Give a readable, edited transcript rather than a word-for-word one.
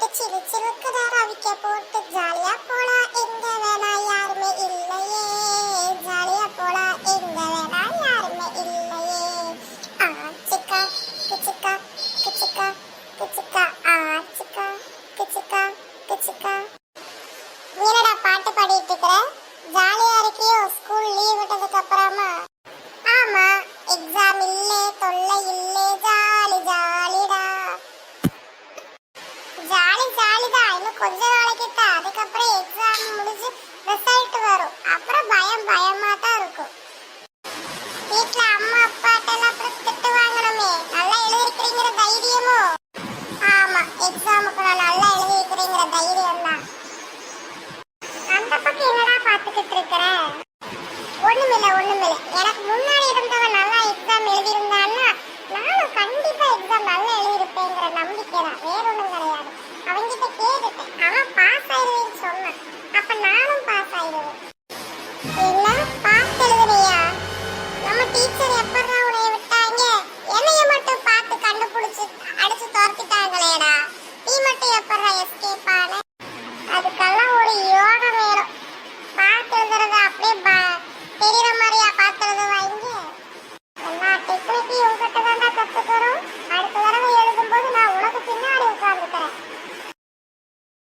போட்டு சிலு சிலுக்குதா ரவிக்க போட்டு ஜாலியா போலாம் எங்க வேணா யாருமே இல்லையே ஜாலியா போலாம் எங்க வேணா யாருமே இல்லையே ஆச்சிக்கா கிச்சிக்கா கிச்சிக்கா கிச்சிக்கா ஆச்சிக்கா கிச்சிக்கா கிச்சிக்கா. என்னடா பாட்டு பாடிட்டு இருக்கிற? ஜாலியா இருக்கியோ ஸ்கூல் லீவ் விட்டதுக்கு அப்புறமா? ஆமா, எக்ஸாம் இல்லே தொல்லை இல்லே ஜாலி ஜாலிடா. ஜாலி ஜாலிதான், இன்னும் கொஞ்ச நாளைக்கு தான். அதுக்கப்புறம் எக்ஸாம் முடிஞ்சு ரிசல்ட் வரும். அப்புறம் பயம் பயமா தான் இருக்கும். வீட்ல அம்மா அப்பாட்டெல்லாம் அப்புறம் திட்டு வாங்கணுமே. நல்லா எழுதிருக்கிறீங்கிற தைரியமோ? ஆமா, எக்ஸாமுக்கு நான் நல்லா எழுதிருக்கிறீங்கிற தைரியம் தான். அந்த பக்கம் என்னடா பாத்துக்கிட்டு இருக்கிற? ஒண்ணுமில்ல ஒண்ணுமில்ல. எனக்கு முன்னாடி இருந்தவன் நல்லா எக்ஸாம் எழுதியிருந்தான்னா நானும் கண்டிப்பா எக்ஸாம் நல்லா எழுதிருப்பேங்கிற நம்பிக்கை தான், வேற ஒண்ணும் கிடையாது. அவங்கிட்ட கேட்டுட்டேன், அவன் பாஸ் ஆயிடுவேன்னு சொன்னான். அப்ப நானும் பாஸ் ஆயிடுவேன். என்ன பாஸ் எழுதுறியா? நம்ம டீச்சர் எப்படா உன்னைய விட்டாங்க? என்னைய மட்டும் பார்த்து கண்டுபிடிச்சு அடிச்சு துரத்திட்டாங்களேடா. நீ மட்டும் எப்படா எஸ்கேப் ஆன? அதுக்கெல்லாம் ஒரு யோகம் வேணும். பார்த்து எழுதுறத அப்படியே தெரியற மாதிரியா பார்த்து